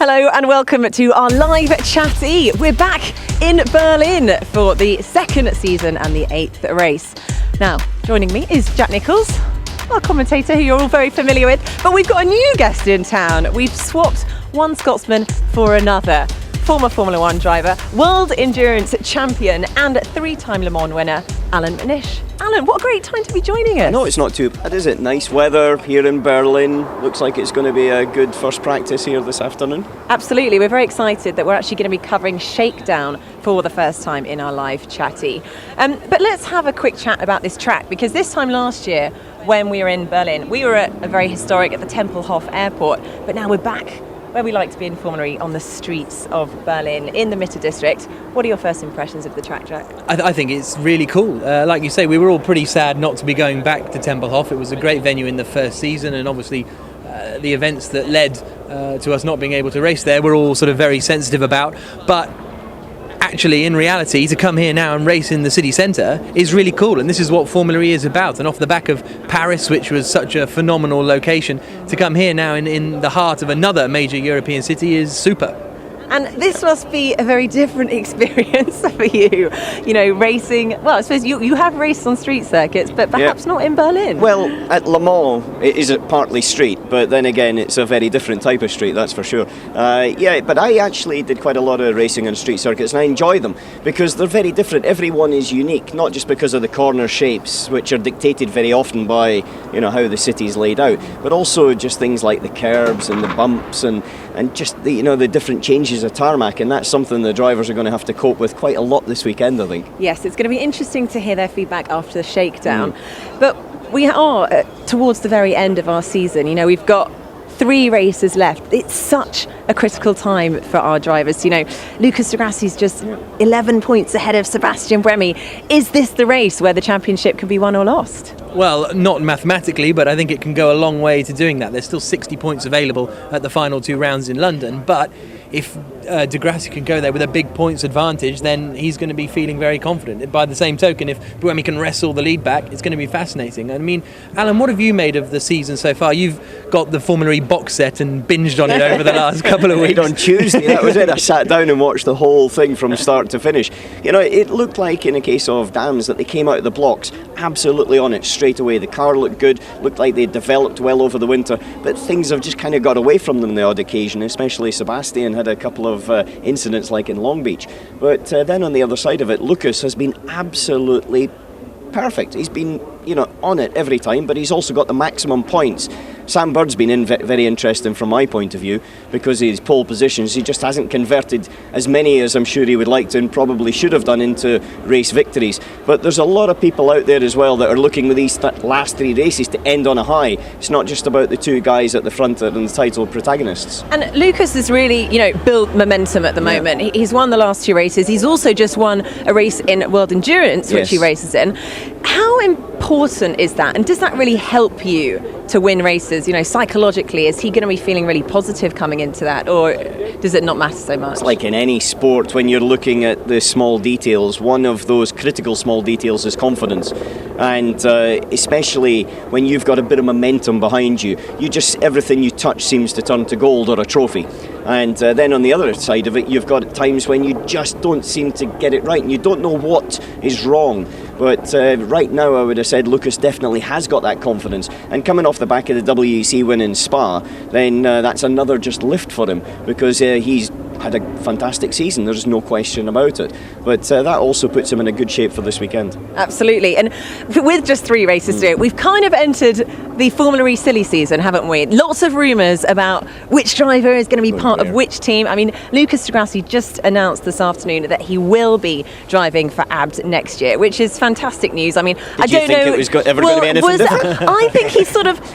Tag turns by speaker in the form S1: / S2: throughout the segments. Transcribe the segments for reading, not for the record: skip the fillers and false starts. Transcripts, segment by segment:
S1: Hello and welcome to our live chatty. We're back in Berlin for the second season and the 8th race. Now, joining me is Jack Nicholls, our commentator who you're all very familiar with, but we've got a new guest in town. We've swapped one Scotsman for another. Former Formula One driver, world endurance champion and three-time Le Mans winner, Allan McNish. Allan, what a great time to be joining us.
S2: No, it's not too bad, is it? Nice weather here in Berlin. Looks like it's going to be a good first practice here this afternoon.
S1: Absolutely. We're very excited that we're actually going to be covering Shakedown for the first time in our live chatty. But let's have a quick chat about this track, because this time last year when we were in Berlin, we were at a very historic at the Tempelhof airport, but now we're back where we like to be in Formula E, on the streets of Berlin, in the Mitte district. What are your first impressions of the track, Jack?
S3: I think it's really cool. Like you say, we were all pretty sad not to be going back to Tempelhof. It was a great venue in the first season, and obviously the events that led to us not being able to race there we're all sort of very sensitive about. But actually, in reality, to come here now and race in the city centre is really cool, and this is what Formula E is about. And off the back of Paris, which was such a phenomenal location, to come here now in the heart of another major European city is super.
S1: And this must be a very different experience for you, racing. Well, I suppose you have raced on street circuits, but perhaps not in Berlin.
S2: Well, at Le Mans, it is partly street, but then again, it's a very different type of street, that's for sure. But I actually did quite a lot of racing on street circuits, and I enjoy them because they're very different. Everyone is unique, not just because of the corner shapes, which are dictated very often by, how the city's laid out, but also just things like the curbs and the bumps and just the different changes of tarmac, and that's something the drivers are going to have to cope with quite a lot this weekend, I think.
S1: Yes, it's going to be interesting to hear their feedback after the Shakedown. But we are towards the very end of our season. We've got 3 races left. It's such a critical time for our drivers. Lucas di Grassi's just 11 points ahead of Sebastian Buemi. Is this the race where the championship can be won or lost?
S3: Well, not mathematically, but I think it can go a long way to doing that. There's still 60 points available at the final 2 rounds in London, but if di Grassi can go there with a big points advantage, then he's going to be feeling very confident. By the same token, if Buemi can wrestle the lead back, it's going to be fascinating. I mean, Allan, what have you made of the season so far? You've got the Formula E box set and binged on it over the last couple of weeks.
S2: On Tuesday, that was it. I sat down and watched the whole thing from start to finish. It looked like, in a case of Dams, that they came out of the blocks absolutely on it straight away. The car looked good, looked like they developed well over the winter, but things have just kind of got away from them on the odd occasion, especially Sebastian had a couple of incidents like in Long Beach. But then on the other side of it, Lucas has been absolutely perfect. He's been, on it every time, but he's also got the maximum points. Sam Bird's been very interesting from my point of view because his pole positions, he just hasn't converted as many as I'm sure he would like to and probably should have done into race victories. But there's a lot of people out there as well that are looking with these last 3 races to end on a high. It's not just about the 2 guys at the front that are the title protagonists.
S1: And Lucas has really, built momentum at the moment. He's won the last 2 races. He's also just won a race in World Endurance, which he races in. How important is that? And does that really help you to win races? Psychologically, is he going to be feeling really positive coming into that, or does it not matter so much?
S2: It's like in any sport, when you're looking at the small details, one of those critical small details is confidence. And especially when you've got a bit of momentum behind you, everything you touch seems to turn to gold or a trophy. And then on the other side of it, you've got times when you just don't seem to get it right and you don't know what is wrong. But right now I would have said Lucas definitely has got that confidence, and coming off the back of the WEC win in Spa, then that's another just lift for him, because he's had a fantastic season, there's no question about it. But that also puts him in a good shape for this weekend.
S1: Absolutely. And with just 3 races to do, we've kind of entered the Formula E silly season, haven't we? Lots of rumours about which driver is going to be part of which team. I mean, Lucas di Grassi just announced this afternoon that he will be driving for ABD next year, which is fantastic news. I mean, I don't know.
S2: Did you think it was ever going to be anything different?
S1: I think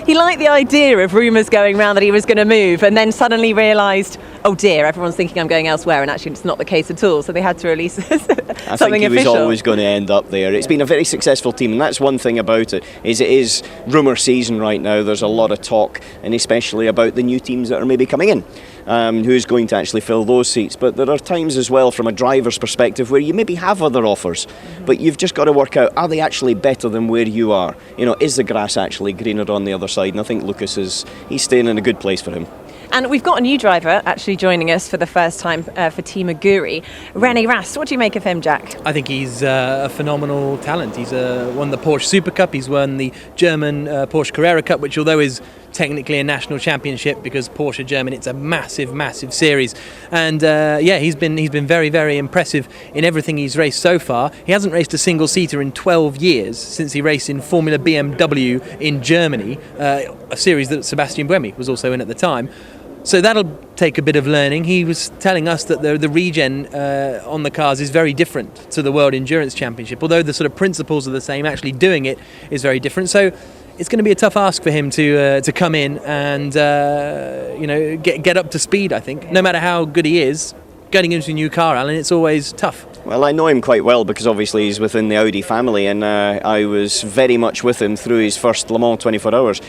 S1: he liked the idea of rumours going around that he was going to move, and then suddenly realised, oh dear, everyone's thinking I'm going elsewhere, and actually it's not the case at all. So they had to release something official.
S2: I think he was always going to end up there. It's been a very successful team, and that's one thing about it, is it is rumour season right now. There's a lot of talk, and especially about the new teams that are maybe coming in. Who's going to actually fill those seats. But there are times as well from a driver's perspective where you maybe have other offers, but you've just got to work out, are they actually better than where you are? Is the grass actually greener on the other side? And I think Lucas he's staying in a good place for him.
S1: And we've got a new driver actually joining us for the first time for Team Aguri, René Rast. What do you make of him, Jack?
S3: I think he's a phenomenal talent. He's won the Porsche Super Cup. He's won the German Porsche Carrera Cup, which although is technically a national championship because Porsche German, it's a massive series. And he's been very, very impressive in everything he's raced so far. He hasn't raced a single seater in 12 years since he raced in Formula BMW in Germany, a series that Sebastian Buemi was also in at the time. So that'll take a bit of learning. He was telling us that the regen on the cars is very different to the World Endurance Championship. Although the sort of principles are the same, actually doing it is very different. So it's going to be a tough ask for him to come in and get up to speed. I think no matter how good he is, getting into a new car, Alan, it's always tough.
S2: Well, I know him quite well because obviously he's within the Audi family, and I was very much with him through his first Le Mans 24 Hours.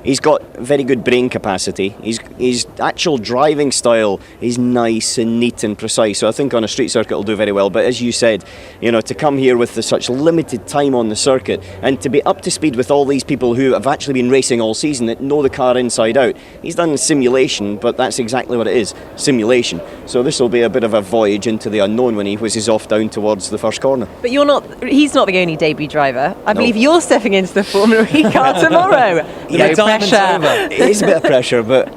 S2: He's got very good brain capacity. His actual driving style is nice and neat and precise. So I think on a street circuit he'll do very well. But as you said, to come here with such limited time on the circuit and to be up to speed with all these people who have actually been racing all season that know the car inside out. He's done simulation, but that's exactly what it is, simulation. So this will be a bit of a voyage into the unknown when he whizzes off down towards the first corner.
S1: But he's not the only debut driver. I believe you're stepping into the Formula E car tomorrow.
S2: It is a bit of pressure, but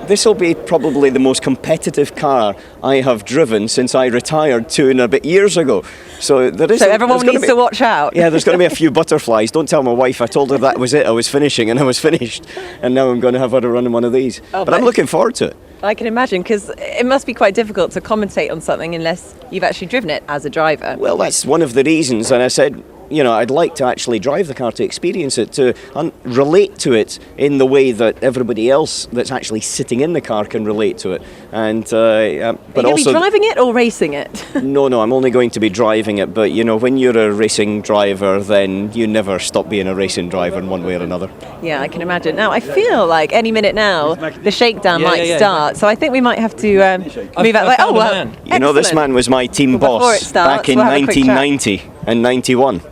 S2: this will be probably the most competitive car I have driven since I retired 2 and a bit years ago. So
S1: everyone needs to watch out.
S2: Yeah, there's going to be a few butterflies. Don't tell my wife. I told her that was it. I was finishing, and I was finished, and now I'm going to have her run in one of these. But I'm looking forward to it.
S1: I can imagine, because it must be quite difficult to commentate on something unless you've actually driven it as a driver.
S2: Well, that's one of the reasons, and I said, I'd like to actually drive the car to experience it, to relate to it in the way that everybody else that's actually sitting in the car can relate to it. And but
S1: are you going to be driving it or racing it?
S2: No, I'm only going to be driving it. But when you're a racing driver, then you never stop being a racing driver in one way or another.
S1: Yeah, I can imagine. Now I feel like any minute now the shakedown might start. So I think we might have to move out the way. Oh well,
S2: this man was my team boss back in 1990 and 91.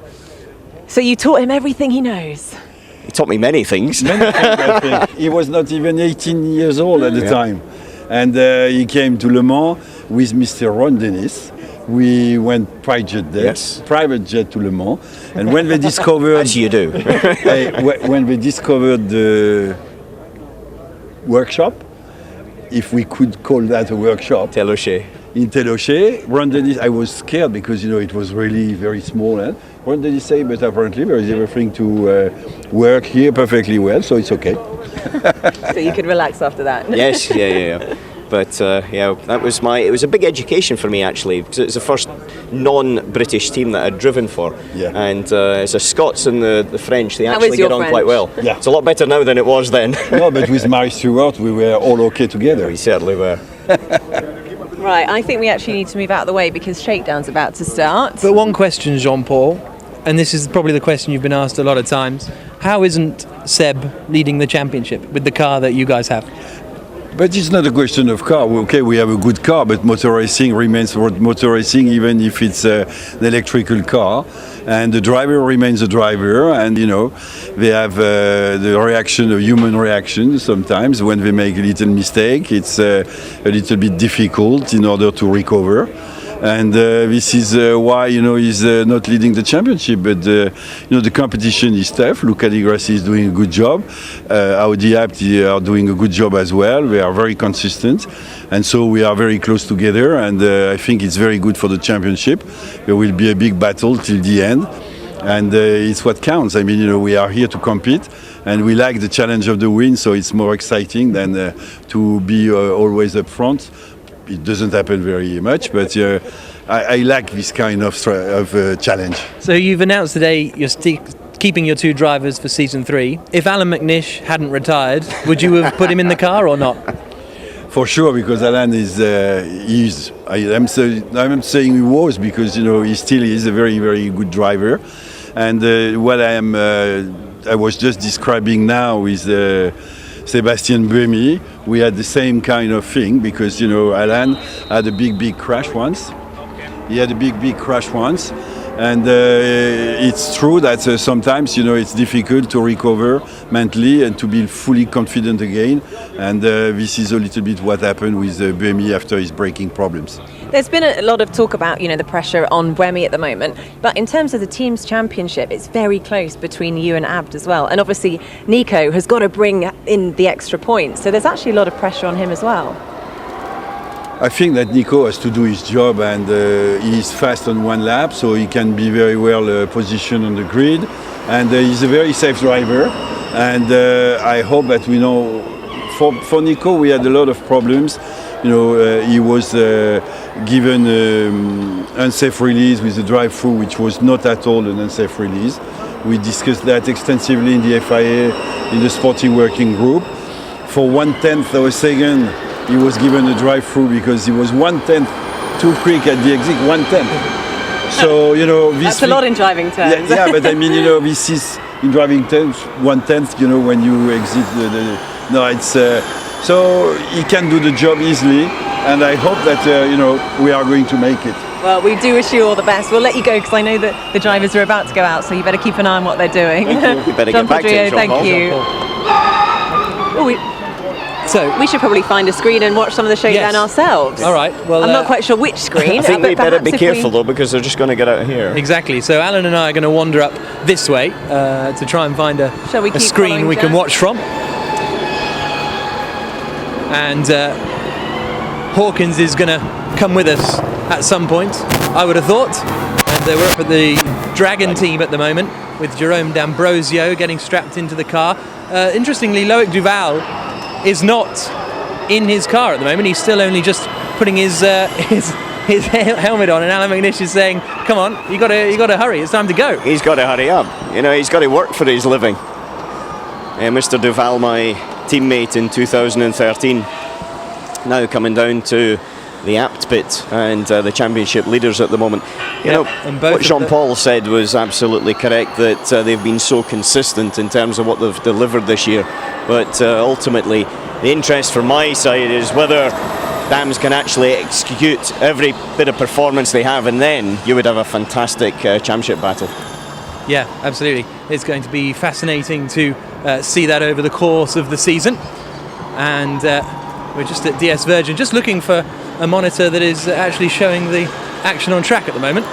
S1: So you taught him everything he knows?
S2: He taught me many things.
S4: I think. He was not even 18 years old at the time. And he came to Le Mans with Mr. Ron Dennis. We went private jet to Le Mans. And when they discovered...
S2: As you do.
S4: When they discovered the workshop, if we could call that a workshop... In Telochet, Ron Dennis, I was scared because, it was really very small. Ron Dennis said, but apparently there is everything to work here perfectly well, so it's okay.
S1: So you could relax after that.
S2: Yes, yeah. But that was it was a big education for me actually, because it's the first non-British team that I'd driven for. Yeah. And as the Scots and the French, they actually get on quite well. Yeah. It's a lot better now than it was then.
S4: No, but with Mary Stewart, we were all okay together.
S2: We certainly were.
S1: Right, I think we actually need to move out of the way because Shakedown's about to start.
S3: But one question, Jean-Paul, and this is probably the question you've been asked a lot of times. How isn't Seb leading the championship with the car that you guys have?
S4: But it's not a question of car. Okay, we have a good car, but motor racing remains motor racing even if it's an electrical car. And the driver remains a driver, and they have the reaction of human reaction sometimes. When they make a little mistake, it's a little bit difficult in order to recover. And this is why he's not leading the championship. But the competition is tough. Luca Di Grassi is doing a good job. Audi are doing a good job as well. They are very consistent, and so we are very close together. And I think it's very good for the championship. There will be a big battle till the end, and it's what counts. I mean, we are here to compete, and we like the challenge of the win. So it's more exciting than to be always up front. It doesn't happen very much, but I like this kind of challenge.
S3: So you've announced today you're keeping your 2 drivers for season 3. If Allan McNish hadn't retired, would you have put him in the car or not?
S4: For sure, because Allan I'm saying he was because he still is a very, very good driver, and what I was just describing now is Sebastian Buemi. We had the same kind of thing because Allan had a big crash once. He had a big crash once, And it's true that sometimes, it's difficult to recover mentally and to be fully confident again. And this is a little bit what happened with BMW after his braking problems.
S1: There's been a lot of talk about, the pressure on Buemi at the moment. But in terms of the team's championship, it's very close between you and Abd as well. And obviously, Nico has got to bring in the extra points. So there's actually a lot of pressure on him as well.
S4: I think that Nico has to do his job, and he's fast on one lap, so he can be very well positioned on the grid. And he's a very safe driver. And I hope that for Nico, we had a lot of problems. He was given unsafe release with the drive-through, which was not at all an unsafe release. We discussed that extensively in the FIA, in the sporting working group. For 1/10 of a second, he was given a drive-through because he was 1/10 too quick at the exit, 1/10. So, this
S1: That's a lot in driving terms.
S4: Yeah, but I mean, this is in driving terms, 1/10, when you exit so he can do the job easily, and I hope that, we are going to make it.
S1: Well, we do wish you all the best. We'll let you go because I know that the drivers are about to go out, so you better keep an eye on what they're doing.
S2: Thank you. You better get back to it,
S1: thank you. So we should probably find a screen and watch some of the Shakedown ourselves.
S3: All right. Well,
S1: I'm not quite sure which screen.
S2: I think they better be careful though, because they're just going to get out of here.
S3: Exactly. So Alan and I are going to wander up this way to try and find a screen we can watch from. And Hawkins is going to come with us at some point, I would have thought. And we're up at the Dragon team at the moment with Jerome D'Ambrosio getting strapped into the car. Interestingly, Loic Duval is not in his car at the moment. He's still only just putting his helmet on, and Allan McNish is saying, "Come on, you got to hurry. It's time to go."
S2: He's got to hurry up. He's got to work for his living. Mr. Duval, my teammate in 2013, now coming down to the Apt pit and the championship leaders at the moment. What Jean-Paul said was absolutely correct, that they've been so consistent in terms of what they've delivered this year. But ultimately, the interest from my side is whether Dams can actually execute every bit of performance they have, and then you would have a fantastic championship battle.
S3: Yeah, absolutely. It's going to be fascinating to see that over the course of the season. And we're just at DS Virgin, just looking for a monitor that is actually showing the action on track at the moment.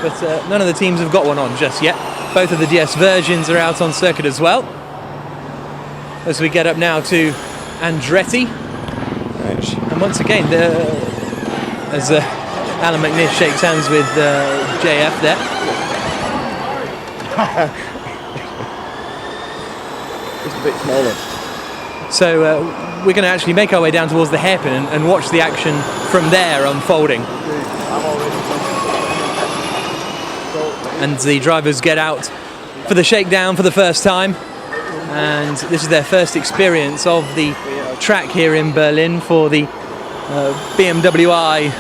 S3: But none of the teams have got one on just yet. Both of the DS Virgins are out on circuit as well. As we get up now to Andretti. And once again, as Allan McNish shakes hands with JF there.
S2: Just a bit smaller.
S3: So we're going to actually make our way down towards the hairpin and watch the action from there unfolding. And the drivers get out for the shakedown for the first time. And this is their first experience of the track here in Berlin for the BMW I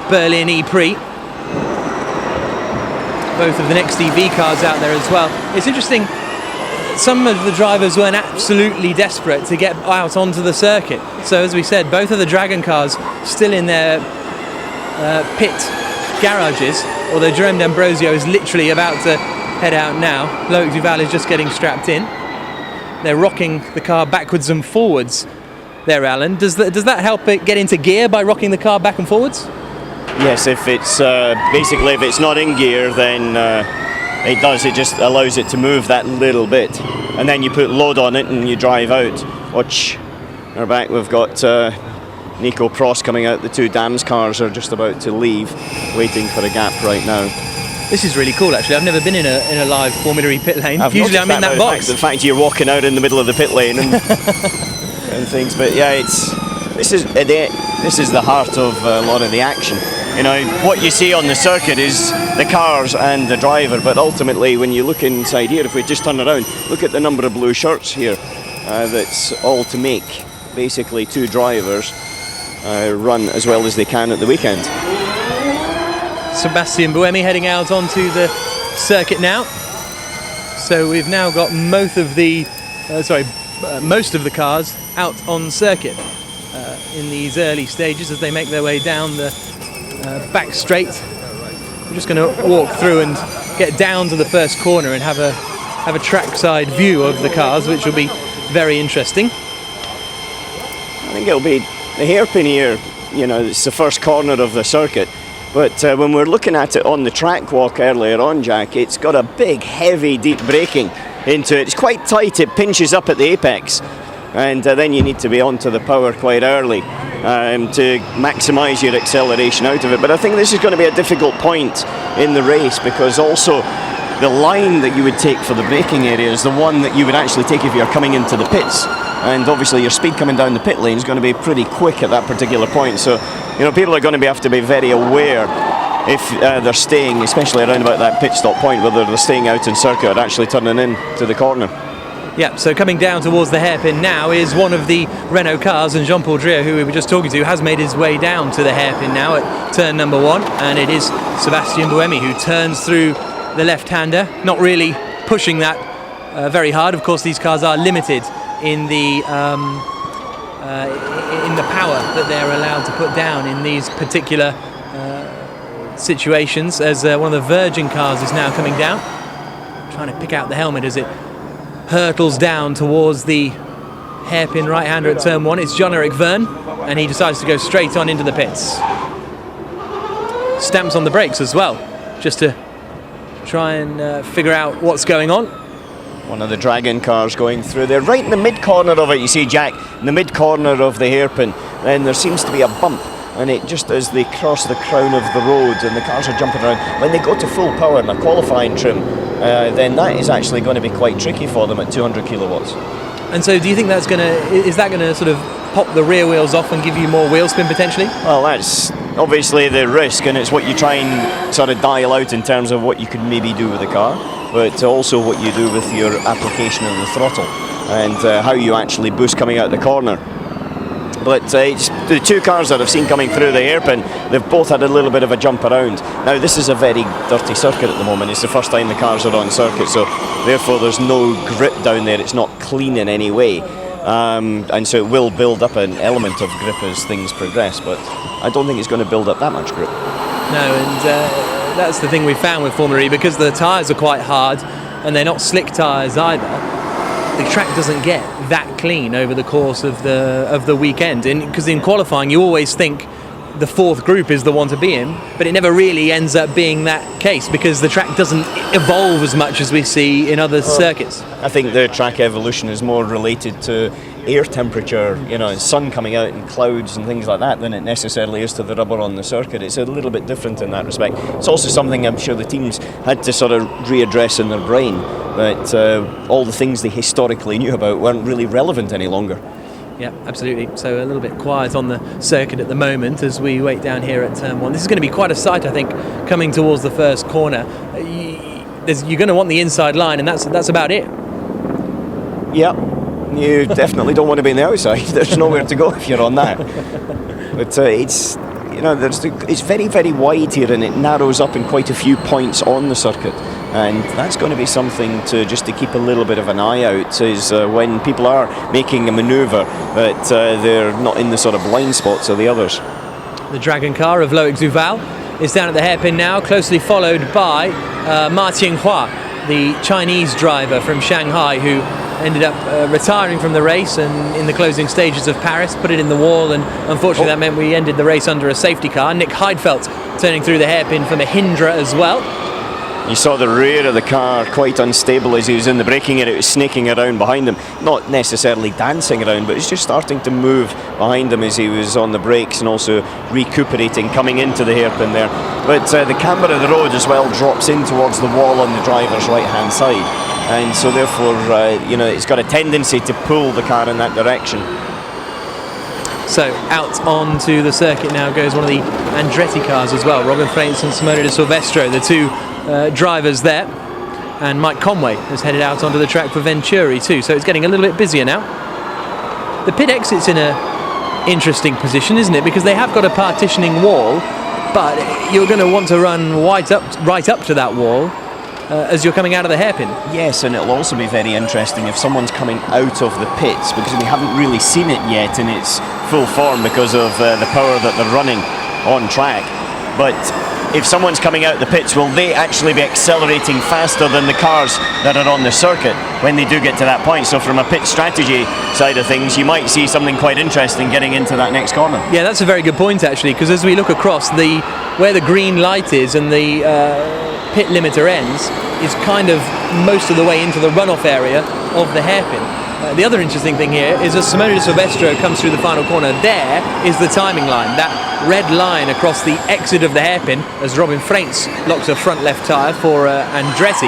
S3: Berlin ePrix. Both of the next EV cars out there as well. It's interesting, some of the drivers weren't absolutely desperate to get out onto the circuit. So as we said, both of the Dragon cars still in their pit garages, although Jerome D'Ambrosio is literally about to head out now. Loic Duval is just getting strapped in. They're rocking the car backwards and forwards there, Alan. Does that help it get into gear by rocking the car back and forwards?
S2: Yes, if it's basically if it's not in gear, then it does. It just allows it to move that little bit, and then you put load on it and you drive out. Watch our back. We've got Nico Prost coming out. The two Dams cars are just about to leave, waiting for a gap right now.
S3: This is really cool, actually. I've never been in a live Formula E pit lane.
S2: Usually
S3: I'm in that box.
S2: The fact you're walking out in the middle of the pit lane and, and things, but yeah, this is the heart of a lot of the action. What you see on the circuit is the cars and the driver, but ultimately when you look inside here, if we just turn around, look at the number of blue shirts here. That's all to make basically two drivers run as well as they can at the weekend.
S3: Sebastian Buemi heading out onto the circuit now. So we've now got most of the cars out on circuit in these early stages as they make their way down the back straight We're just going to walk through and get down to the first corner and have a trackside view of the cars, which will be very interesting.
S2: I think it'll be the hairpin here. You know, it's the first corner of the circuit. But when we're looking at it on the track walk earlier on, Jack, it's got a big, heavy, deep braking into it. It's quite tight. It pinches up at the apex. And then you need to be onto the power quite early to maximise your acceleration out of it. But I think this is going to be a difficult point in the race, because also the line that you would take for the braking area is the one that you would actually take if you're coming into the pits. And obviously your speed coming down the pit lane is going to be pretty quick at that particular point. So, you know, people are going to have to be very aware if they're staying, especially around about that pit stop point, whether they're staying out in circuit or actually turning in to the corner.
S3: Yeah, so coming down towards the hairpin now is one of the Renault cars, and Jean-Paul Drier, who we were just talking to, has made his way down to the hairpin now at turn number 1, and it is Sébastien Buemi who turns through the left-hander, not really pushing that very hard. Of course, these cars are limited in the power that they're allowed to put down in these particular situations, as one of the Virgin cars is now coming down, trying to pick out the helmet as it hurtles down towards the hairpin right-hander at turn 1. It's Jean-Eric Verne, and he decides to go straight on into the pits. Stamps on the brakes as well, just to try and figure out what's going on.
S2: One of the Dragon cars going through there, right in the mid-corner of it, you see, Jack, in the mid-corner of the hairpin, then there seems to be a bump, and it just as they cross the crown of the road and the cars are jumping around, when they go to full power in a qualifying trim, then that is actually going to be quite tricky for them at 200 kilowatts.
S3: And so do you think is that going to sort of pop the rear wheels off and give you more wheel spin potentially?
S2: Well, that's obviously the risk, and it's what you try and sort of dial out in terms of what you could maybe do with the car, but also what you do with your application of the throttle and how you actually boost coming out the corner. But the two cars that I've seen coming through the hairpin, they've both had a little bit of a jump around. Now, this is a very dirty circuit at the moment. It's the first time the cars are on circuit, so therefore there's no grip down there. It's not clean in any way. And so it will build up an element of grip as things progress, but I don't think it's going to build up that much grip.
S3: No, and that's the thing we found with Formula E, because the tyres are quite hard and they're not slick tyres either. The track doesn't get that clean over the course of the weekend, because in qualifying you always think the fourth group is the one to be in, but it never really ends up being that case because the track doesn't evolve as much as we see in other circuits.
S2: I think the track evolution is more related to air temperature, you know, sun coming out and clouds and things like that, than it necessarily is to the rubber on the circuit. It's a little bit different in that respect. It's also something I'm sure the teams had to sort of readdress in their brain, that all the things they historically knew about weren't really relevant any longer.
S3: Yeah, absolutely. So a little bit quiet on the circuit at the moment as we wait down here at turn 1. This is going to be quite a sight, I think, coming towards the first corner. You're going to want the inside line, and that's about it.
S2: Yeah, you definitely don't want to be on the outside. There's nowhere to go if you're on that. But it's, you know, it's very, very wide here, and it narrows up in quite a few points on the circuit. And that's going to be something to keep a little bit of an eye out, is when people are making a manoeuvre that they're not in the sort of blind spots of the others.
S3: The Dragon car of Loic Duval is down at the hairpin now, closely followed by Ma Tianhua, the Chinese driver from Shanghai, who ended up retiring from the race and in the closing stages of Paris put it in the wall, and unfortunately that meant we ended the race under a safety car. Nick Heidfeld turning through the hairpin for Mahindra as well.
S2: You saw the rear of the car quite unstable as he was in the braking area. It was snaking around behind him, not necessarily dancing around, but it's just starting to move behind him as he was on the brakes and also recuperating coming into the hairpin there. But the camber of the road as well drops in towards the wall on the driver's right hand side, and so therefore you know, it's got a tendency to pull the car in that direction.
S3: So out onto the circuit now goes one of the Andretti cars as well, Robin Frenz and Simone de Silvestro, the two drivers there, and Mike Conway has headed out onto the track for Venturi too, so it's getting a little bit busier now. The pit exit's in a interesting position, isn't it, because they have got a partitioning wall, but you're going to want to run right up to that wall as you're coming out of the hairpin. Yes,
S2: and it'll also be very interesting if someone's coming out of the pits, because we haven't really seen it yet in its full form because of the power that they're running on track. But if someone's coming out the pits, will they actually be accelerating faster than the cars that are on the circuit when they do get to that point? So from a pit strategy side of things, you might see something quite interesting getting into that next corner.
S3: Yeah, that's a very good point actually, because as we look across, where the green light is and the pit limiter ends is kind of most of the way into the runoff area of the hairpin. The other interesting thing here is as Simone de Silvestro comes through the final corner, there is the timing line, that red line across the exit of the hairpin as Robin Freins locks a front left tyre for Andretti,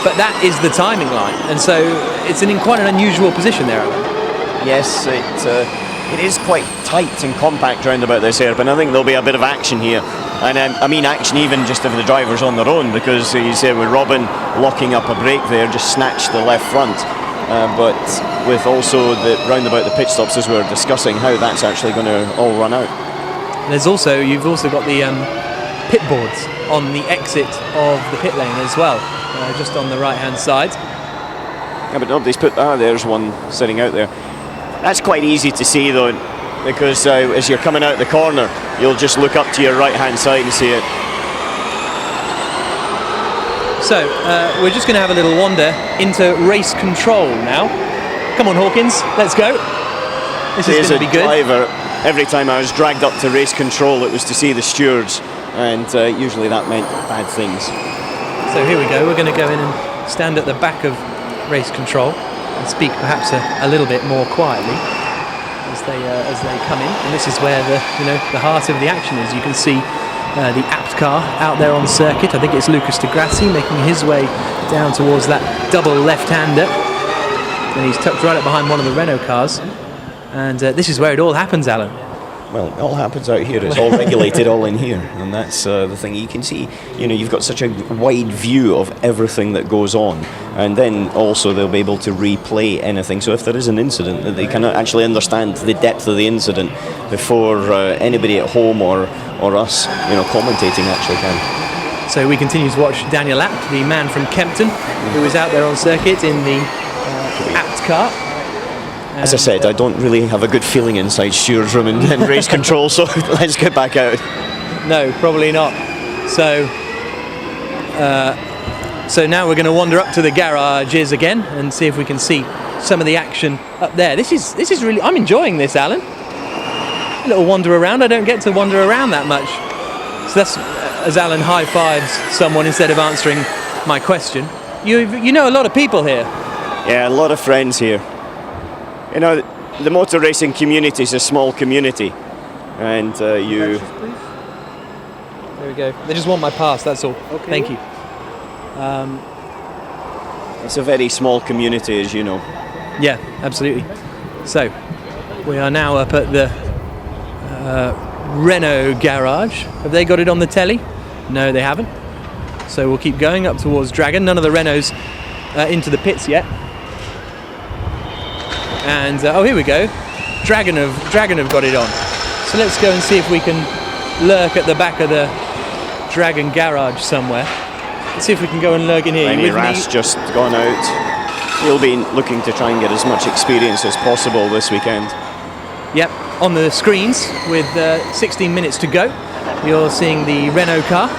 S3: but that is the timing line, and so it's in quite an unusual position there, Alan.
S2: Yes, it is quite tight and compact round about this hairpin. I think there'll be a bit of action here, and I mean action even just if the driver's on their own, because you say with Robin locking up a brake there, just snatched the left front. But with also the round about the pit stops, as we were discussing, how that's actually going to all run out.
S3: You've also got the pit boards on the exit of the pit lane as well, just on the right hand side.
S2: Yeah, but nobody's put. There's one sitting out there. That's quite easy to see though, because as you're coming out the corner, you'll just look up to your right hand side and see it.
S3: So, we're just going to have a little wander into race control now. Come on, Hawkins, let's go. This is going to be good.
S2: Driver, every time I was dragged up to race control, it was to see the stewards, and usually that meant bad things.
S3: So here we go. We're going to go in and stand at the back of race control and speak perhaps a little bit more quietly as they come in. And this is where the heart of the action is. You can see the apt car out there on circuit. I think it's Lucas Di Grassi making his way down towards that double left-hander, and he's tucked right up behind one of the Renault cars, and this is where it all happens, Alan.
S2: Well, it all happens out here. It's all regulated all in here, and that's the thing. You can see, you've got such a wide view of everything that goes on, and then also they'll be able to replay anything. So if there is an incident, that they can actually understand the depth of the incident before anybody at home or us, commentating actually can.
S3: So we continue to watch Daniel Abt, the man from Kempton, who is out there on circuit in the Abt car.
S2: As I said, I don't really have a good feeling inside stewards room and race control, so let's get back out.
S3: No, probably not. So now we're going to wander up to the garages again and see if we can see some of the action up there. This is really, I'm enjoying this, Alan. A little wander around. I don't get to wander around that much. So that's as Alan high fives someone instead of answering my question. You know a lot of people here.
S2: Yeah, a lot of friends here. The motor racing community is a small community, and you.
S3: There we go. They just want my pass. That's all. Okay. Thank you.
S2: It's a very small community, as you know.
S3: Yeah, absolutely. So we are now up at the Renault garage. Have they got it on the telly? No, they haven't. So we'll keep going up towards Dragon. None of the Renaults into the pits yet. And here we go. Dragon have got it on. So let's go and see if we can lurk at the back of the Dragon garage somewhere. Let's see if we can go and lurk in here.
S2: Lenny Rass just gone out. He'll be looking to try and get as much experience as possible this weekend.
S3: Yep, on the screens with 16 minutes to go, you're seeing the Renault car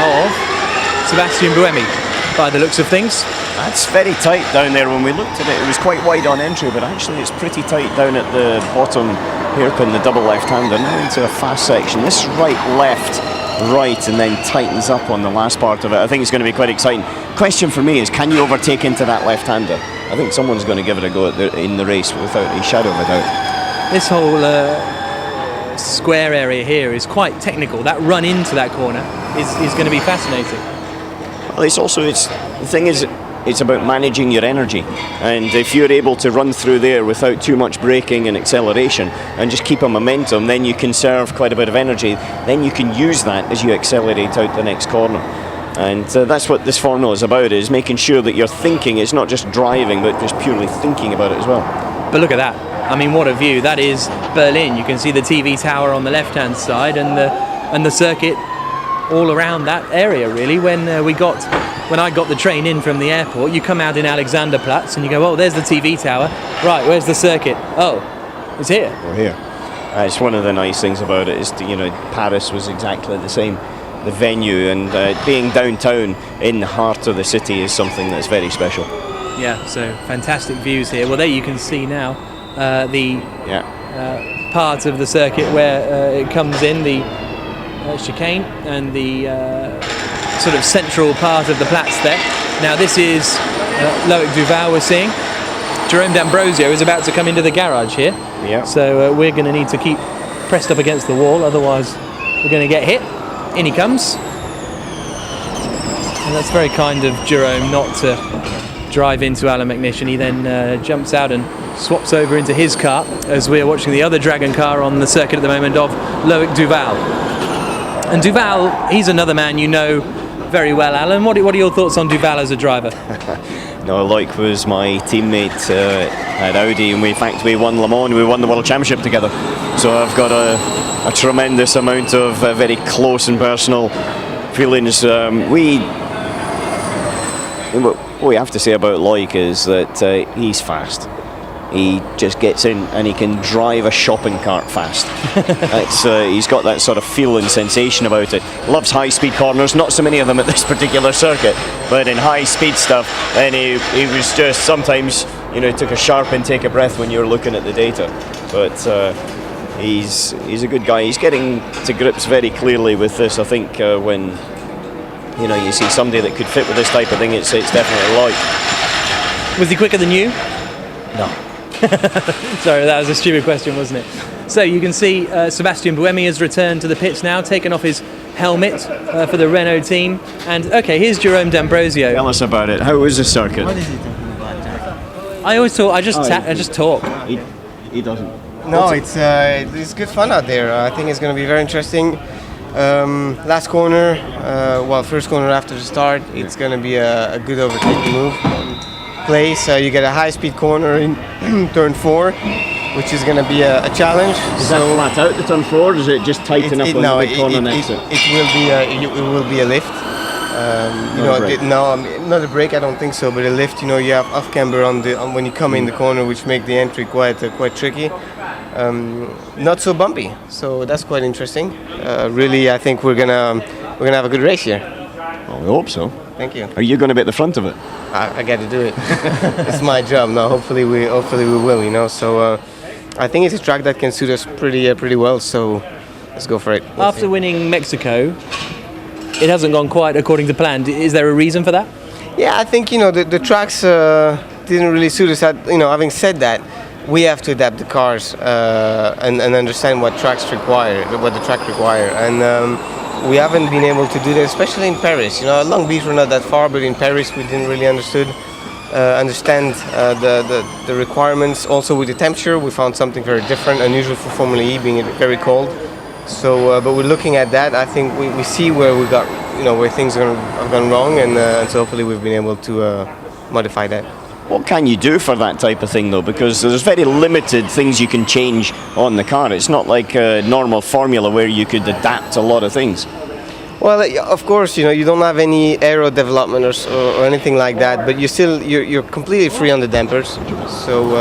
S3: of Sebastian Buemi, by the looks of things.
S2: That's very tight down there. When we looked at it, it was quite wide on entry, but actually it's pretty tight down at the bottom hairpin, the double left-hander. Now into a fast section. This right, left, right, and then tightens up on the last part of it. I think it's going to be quite exciting. Question for me is, can you overtake into that left-hander? I think someone's going to give it a go in the race without a shadow of a doubt.
S3: This whole square area here is quite technical. That run into that corner is going to be fascinating.
S2: Well, the thing is, it's about managing your energy, and if you're able to run through there without too much braking and acceleration and just keep a momentum, then you conserve quite a bit of energy. Then you can use that as you accelerate out the next corner, and that's what this formula is about, is making sure that you're thinking. It's not just driving, but just purely thinking about it as well.
S3: But look at that. I mean, what a view. That is Berlin. You can see the TV tower on the left-hand side and the circuit all around that area, really. When I got the train in from the airport, you come out in Alexanderplatz and you go, oh, there's the TV tower. Right, where's the circuit? Oh, it's here.
S2: We're here. It's one of the nice things about it is, Paris was exactly the same. The venue and being downtown in the heart of the city is something that's very special.
S3: Yeah, so fantastic views here. Well, there you can see now the part of the circuit where it comes in, the chicane and the sort of central part of the Platz there. Now this is Loic Duval we're seeing. Jerome D'Ambrosio is about to come into the garage here.
S2: Yeah.
S3: So we're going to need to keep pressed up against the wall, otherwise we're going to get hit. In he comes. And that's very kind of Jerome not to drive into Allan McNish, and he then jumps out and swaps over into his car as we're watching the other Dragon car on the circuit at the moment of Loic Duval. And Duval, he's another man you know very well, Alan. What are your thoughts on Duval as a driver?
S2: No, Loic was my teammate at Audi, and we won Le Mans, we won the World Championship together. So I've got a tremendous amount of very close and personal feelings. What we have to say about Loic is that he's fast. He just gets in and he can drive a shopping cart fast. He's got that sort of feel and sensation about it. Loves high-speed corners, not so many of them at this particular circuit, but in high-speed stuff, then he was just sometimes, took a sharp intake of breath when you were looking at the data. But he's a good guy. He's getting to grips very clearly with this. I think when you see somebody that could fit with this type of thing, it's definitely Loic.
S3: Was he quicker than you?
S2: No.
S3: Sorry, that was a stupid question, wasn't it? So you can see Sebastian Buemi has returned to the pits now, taken off his helmet for the Renault team. And okay, here's Jerome D'Ambrosio.
S2: Tell us about it. How was the circuit?
S5: What is he talking about, Jack?
S3: I always talk. I just talk.
S2: He doesn't.
S5: No, it's good fun out there. I think it's going to be very interesting. Last corner, first corner after the start, it's going to be a good overtaking move. Place you get a high-speed corner in turn 4, which is going to be a challenge.
S2: Is that flat out the turn 4, or does it just tighten up on the big corner next to it?
S5: It will be a lift. Not a brake. I don't think so, but a lift. You have off camber on when you come in the corner, which make the entry quite tricky. Not so bumpy, so that's quite interesting. Really, I think we're gonna have a good race here.
S2: Well, we hope so.
S5: Thank you.
S2: Are you going to be at the front of it?
S5: I got to do it. It's my job now. Hopefully we will. So I think it's a track that can suit us pretty well. So let's go for it.
S3: After winning Mexico, it hasn't gone quite according to plan. Is there a reason for that?
S5: Yeah, I think the tracks didn't really suit us. Having said that, we have to adapt the cars and understand what the track require, and we haven't been able to do that, especially in Paris. At Long Beach we're not that far, but in Paris we didn't really understand the requirements. Also with the temperature, we found something very different, unusual for Formula E, being very cold. So, but we're looking at that. I think we see where we got, where things have gone wrong, and so hopefully we've been able to modify that.
S2: What can you do for that type of thing, though? Because there's very limited things you can change on the car. It's not like a normal formula where you could adapt a lot of things.
S5: Well, of course, you don't have any aero development or anything like that, but you're completely free on the dampers. So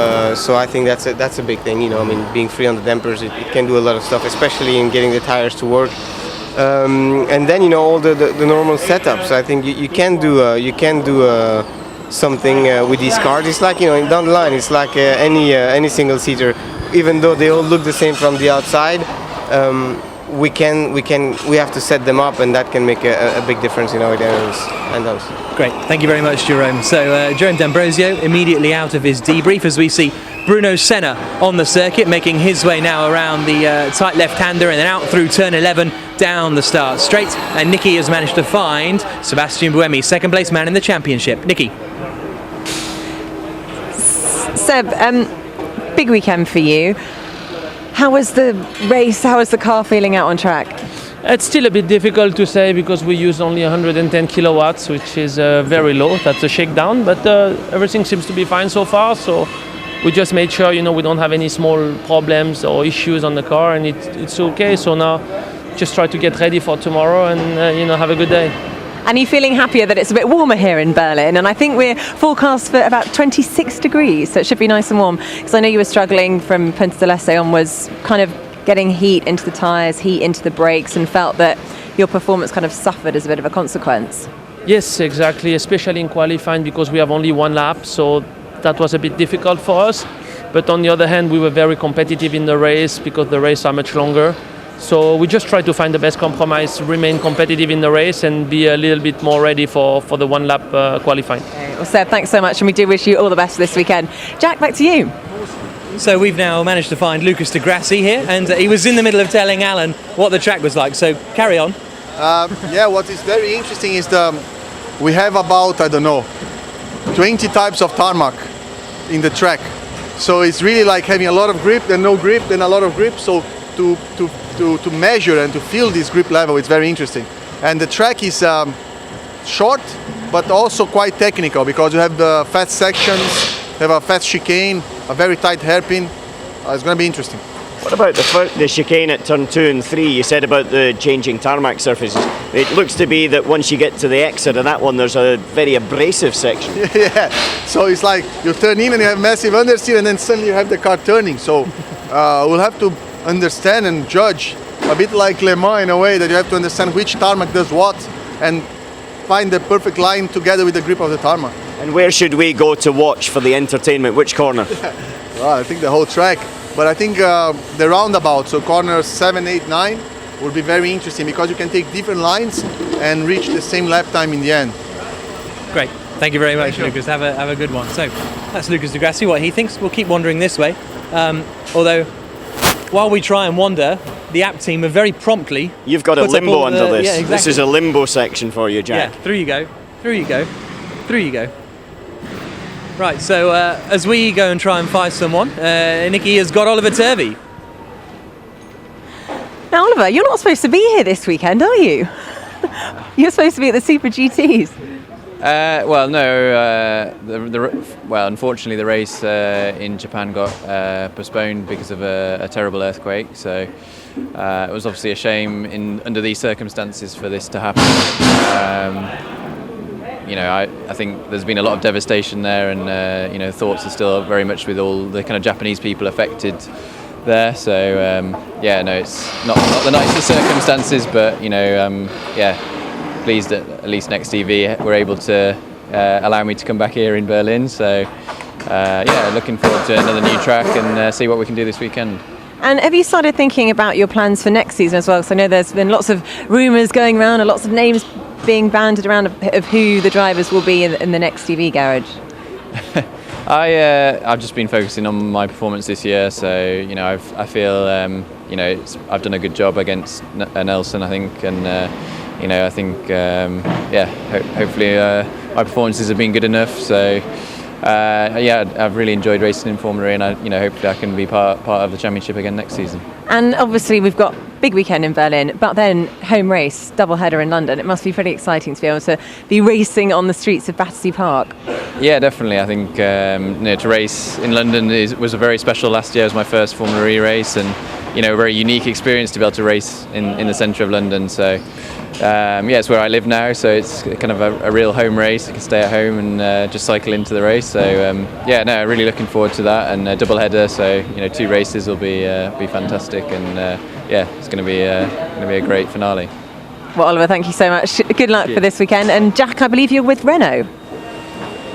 S5: I think that's a big thing. Being free on the dampers, it can do a lot of stuff, especially in getting the tires to work. And then all the normal setups. I think you can do something with these cars. It's like down the line, it's like any single seater. Even though they all look the same from the outside, we have to set them up, and that can make a big difference in how it ends.
S3: Great, thank you very much, Jerome. So Jerome D'Ambrosio immediately out of his debrief as we see Bruno Senna on the circuit, making his way now around the tight left-hander and then out through turn 11 down the start straight. And Nicki has managed to find Sebastian Buemi, second place man in the championship. Nicki.
S1: Seb, big weekend for you. How was the race? How was the car feeling out on track?
S6: It's still a bit difficult to say because we use only 110 kilowatts, which is very low. That's a shakedown, but everything seems to be fine so far. So we just made sure, we don't have any small problems or issues on the car, and it's okay. So now just try to get ready for tomorrow and have a good day.
S1: And are you feeling happier that it's a bit warmer here in Berlin? And I think we're forecast for about 26 degrees, so it should be nice and warm. Because I know you were struggling from Punta del Este onwards, kind of getting heat into the tyres, heat into the brakes, and felt that your performance kind of suffered as a bit of a consequence.
S6: Yes, exactly, especially in qualifying because we have only one lap, so that was a bit difficult for us. But on the other hand, we were very competitive in the race because the race are much longer. So we just try to find the best compromise, remain competitive in the race and be a little bit more ready for the one lap qualifying.
S1: Okay, well, Seb, thanks so much, and we do wish you all the best this weekend. Jack, back to you.
S3: So we've now managed to find Lucas de Grassi here, and he was in the middle of telling Alan what the track was like. So carry on.
S7: Yeah, what is very interesting is we have about, I don't know, 20 types of tarmac in the track. So it's really like having a lot of grip, then no grip, then a lot of grip. So to measure and to feel this grip level, it's very interesting. And the track is short, but also quite technical because you have the fast sections, you have a fast chicane, a very tight hairpin. It's going to be interesting.
S2: What about the chicane at turn 2 and 3? You said about the changing tarmac surfaces. It looks to be that once you get to the exit of that one, there's a very abrasive section.
S7: Yeah, so it's like you turn in and you have massive understeer and then suddenly you have the car turning. So we'll have to understand and judge, a bit like Le Mans in a way, that you have to understand which tarmac does what and find the perfect line together with the grip of the tarmac.
S2: And where should we go to watch for the entertainment? Which corner?
S7: Well, I think the whole track. But I think the roundabout, so corners 7, 8, 9, will be very interesting because you can take different lines and reach the same lap time in the end.
S3: Great. Thank you very much, Lucas. Have a good one. So that's Lucas de Grassi, what he thinks. We'll keep wandering this way. Although, while we try and wander, the app team have very promptly...
S2: You've got a limbo under this.
S3: Yeah, exactly.
S2: This is a limbo section for you, Jack.
S3: Yeah, through you go, through you go, through you go. Right, so as we go and try and find someone, Nicki has got Oliver Turvey.
S1: Now, Oliver, you're not supposed to be here this weekend, are you? You're supposed to be at the Super GTs.
S8: Well, no. Well, unfortunately, the race in Japan got postponed because of a terrible earthquake. So it was obviously a shame under these circumstances for this to happen. I think there's been a lot of devastation there, and thoughts are still very much with all the kind of Japanese people affected there. So it's not the nicest circumstances, but pleased that at least next TV were able to allow me to come back here in Berlin. So looking forward to another new track and see what we can do this weekend.
S1: And have you started thinking about your plans for next season as well? So I know there's been lots of rumours going around and lots of names being bandied around of who the drivers will be in the next TV garage.
S8: I've just been focusing on my performance this year, so I feel I've done a good job against Nelson, I think, and I think hopefully my performances have been good enough. So I've really enjoyed racing in Formula E, and hopefully I can be part of the championship again next season. And
S1: obviously we've got big weekend in Berlin, but then home race, double header in London. It must be pretty exciting to be able to be racing on the streets of Battersea Park.
S8: Yeah, definitely. I think to race in London was a very special last year. It was my first Formula E race, and a very unique experience to be able to race in the centre of London. So it's where I live now, so it's kind of a real home race. I can stay at home and just cycle into the race. So really looking forward to that, and a double header. So 2 races will be fantastic, and it's going to be a great finale.
S1: Well, Oliver, thank you so much. Good luck for this weekend. And Jack, I believe you're with Renault.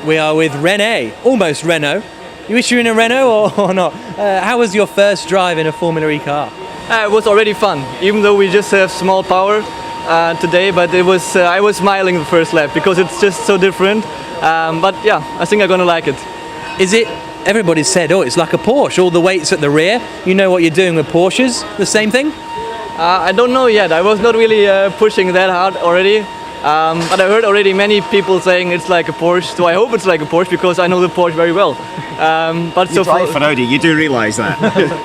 S3: We are with René, almost Renault. You wish you were in a Renault or not? How was your first drive in a Formula E car?
S9: It was already fun, even though we just have small power today, but it was I was smiling the first lap because it's just so different. I think I'm gonna like it.
S3: Is it? Everybody said, it's like a Porsche, all the weight's at the rear. You know what you're doing with Porsches, the same thing?
S9: I don't know yet, I was not really pushing that hard already. But I heard already many people saying it's like a Porsche, so I hope it's like a Porsche because I know the Porsche very well. But
S2: you drive for Audi, you do realise that.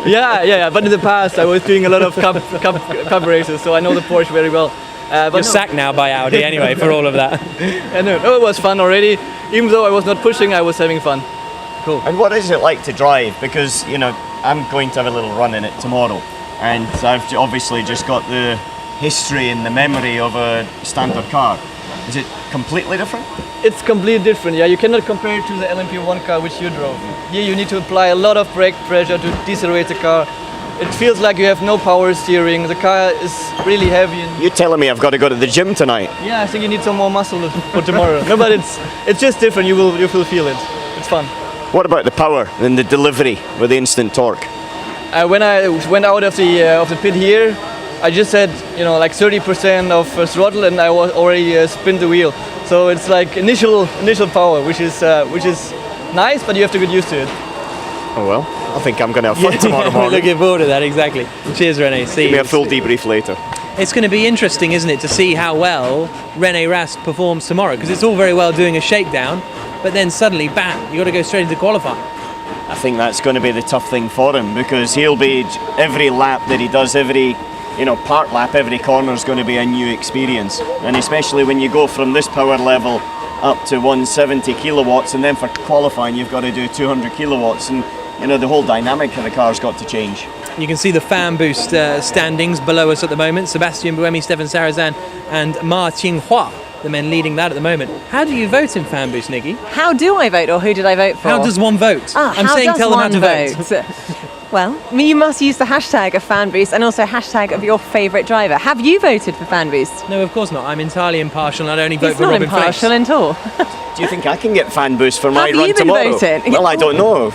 S9: yeah. But in the past I was doing a lot of cup races, so I know the Porsche very well.
S3: You're sacked now by Audi anyway for all of that.
S9: No, it was fun already. Even though I was not pushing, I was having fun.
S3: Cool.
S2: And what is it like to drive? Because I'm going to have a little run in it tomorrow, and I've obviously just got the history and the memory of a standard car. Is it completely different?
S9: It's completely different, yeah. You cannot compare it to the LMP1 car which you drove. Here you need to apply a lot of brake pressure to decelerate the car. It feels like you have no power steering. The car is really heavy. And
S2: You're telling me I've got to go to the gym tonight?
S9: yeah, I think you need some more muscle for tomorrow. No, but it's just different. You will feel it. It's fun.
S2: What about the power and the delivery with the instant torque?
S9: When I went out of the pit here, I just had like 30% of throttle, and I was already spin the wheel. So it's like initial power, which is nice, but you have to get used to it.
S2: Oh well, I think I'm going to have fun tomorrow
S3: We're
S2: morning.
S3: looking forward to that, exactly. Cheers, Rene. See
S2: Give me
S3: you.
S2: a full debrief later.
S3: It's going to be interesting, isn't it, to see how well Rene Rast performs tomorrow, because it's all very well doing a shakedown, but then suddenly, bam, you got to go straight into qualifying.
S2: I think that's going to be the tough thing for him, because he'll be, every lap that he does, every part lap, every corner is going to be a new experience. And especially when you go from this power level up to 170 kilowatts, and then for qualifying you've got to do 200 kilowatts, and the whole dynamic of the car's got to change.
S3: You can see the fan boost standings below us at the moment. Sebastian Buemi, Stefan Sarrazin and Ma Qinghua, the men leading that at the moment. How do you vote in fan boost, Nikki?
S1: How do I vote, or who did I vote for?
S3: How does one vote? I'm
S1: how
S3: saying
S1: does
S3: tell them how
S1: one
S3: to vote.
S1: Well, you must use the hashtag of FanBoost and also hashtag of your favourite driver. Have you voted for FanBoost?
S3: No, of course not. I'm entirely impartial and I'd only vote
S1: He's
S3: for
S1: not
S3: Robin
S1: impartial
S3: Face.
S1: at all.
S2: Do you think I can get fan boost for my
S1: Have
S2: run
S1: you been
S2: tomorrow?
S1: voting?
S2: Well, I don't know.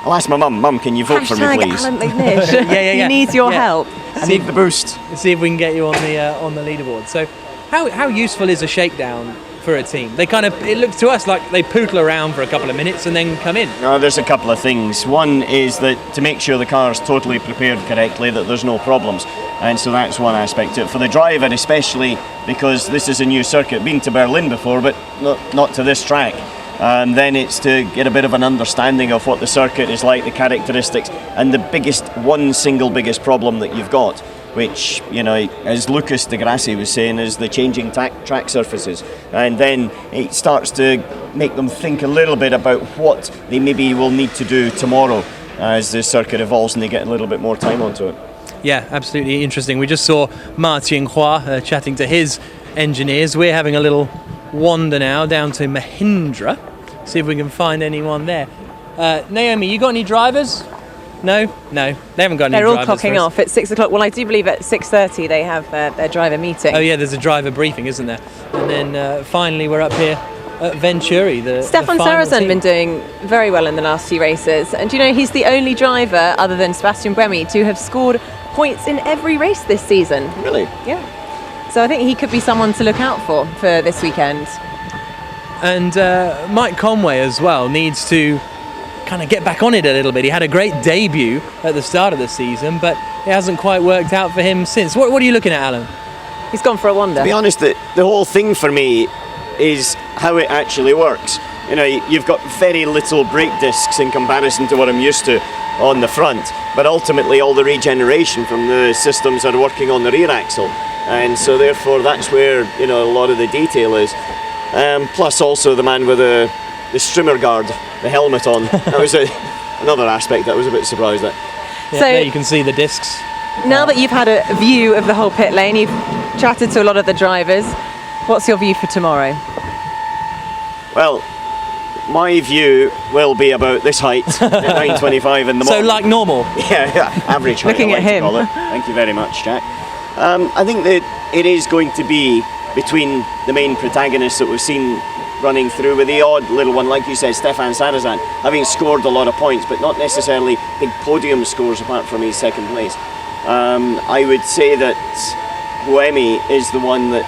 S2: I'll ask my mum. Mum, can you vote for me,
S1: Hashtag
S2: please?
S1: Allan McNish.
S3: Yeah.
S1: He needs your
S3: Yeah.
S1: help.
S2: I need the boost.
S3: See if we can get you on the leaderboard. So, how useful is a shakedown for a team? It looks to us like they poodle around for a couple of minutes and then come in.
S2: No, there's a couple of things. One is that to make sure the car's totally prepared correctly, that there's no problems. And so that's one aspect to it. For the driver especially, because this is a new circuit, been to Berlin before, but not to this track. Then it's to get a bit of an understanding of what the circuit is like, the characteristics, and the biggest problem that you've got, which, as Lucas de Grassi was saying, is the changing track surfaces. And then it starts to make them think a little bit about what they maybe will need to do tomorrow as the circuit evolves and they get a little bit more time onto it.
S3: Yeah, absolutely interesting. We just saw Ma Qinghua chatting to his engineers. We're having a little wander now down to Mahindra, see if we can find anyone there. Naomi, you got any drivers? No, they haven't got any
S1: They're all
S3: drivers.
S1: clocking off at 6 o'clock. Well, I do believe at 6:30 they have their driver meeting.
S3: Oh yeah, there's a driver briefing, isn't there? And then finally we're up here at Venturi.
S1: Stefan Sarrazin been doing very well in the last few races, and he's the only driver other than Sebastian Buemi to have scored points in every race this season.
S2: Really?
S1: Yeah. So I think he could be someone to look out for this weekend.
S3: And Mike Conway as well needs to kind of get back on it a little bit. He had a great debut at the start of the season, but it hasn't quite worked out for him since. What are you looking at, Alan?
S1: He's gone for a wander.
S2: To be honest, the whole thing for me is how it actually works. You've got very little brake discs in comparison to what I'm used to on the front, but ultimately all the regeneration from the systems are working on the rear axle, and so therefore that's where a lot of the detail is. Plus also the man with the strimmer guard, the helmet on. That was another aspect that I was a bit surprised at.
S3: Yeah,
S1: So-
S3: there you can see the discs.
S1: Now that you've had a view of the whole pit lane, you've chatted to a lot of the drivers. What's your view for tomorrow?
S2: Well, my view will be about this height at 9:25 in the
S3: So
S2: morning.
S3: like normal.
S2: Yeah, average height.
S1: Looking
S2: I like
S1: at
S2: to
S1: him.
S2: call it. Thank you very much, Jack. I think that it is going to be between the main protagonists that we've seen running through, with the odd little one, like you said, Stefan Sarrazin, having scored a lot of points, but not necessarily big podium scores apart from his second place. I would say that Buemi is the one that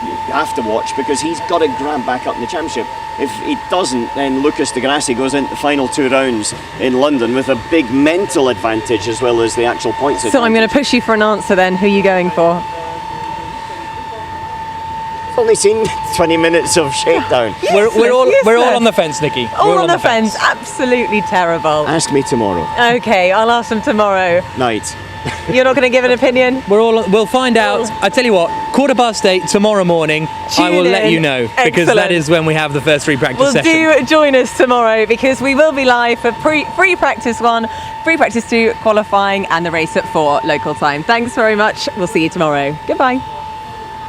S2: you have to watch, because he's got to grab back up in the championship. If he doesn't, then Lucas de Grassi goes into the final 2 rounds in London with a big mental advantage as well as the actual points
S1: So I'm going to push you for an answer then. Who are you going for?
S2: I've only seen 20 minutes of Shakedown.
S3: We're all
S1: useless.
S3: on the fence, Nikki.
S1: All
S3: We're
S1: on the fence. Absolutely terrible.
S2: Ask me tomorrow
S1: Okay, I'll ask them tomorrow.
S2: night.
S1: You're not going to give an opinion?
S3: We'll find out. I tell you what, 8:15 tomorrow morning, I will
S1: Tune
S3: let
S1: in.
S3: you know, because that
S1: Excellent.
S3: is when we have the first free practice
S1: Well,
S3: session.
S1: do join us tomorrow, because we will be live for free practice 1, free practice 2, qualifying, and the race at 4 local time. Thanks very much. We'll see you tomorrow. Goodbye.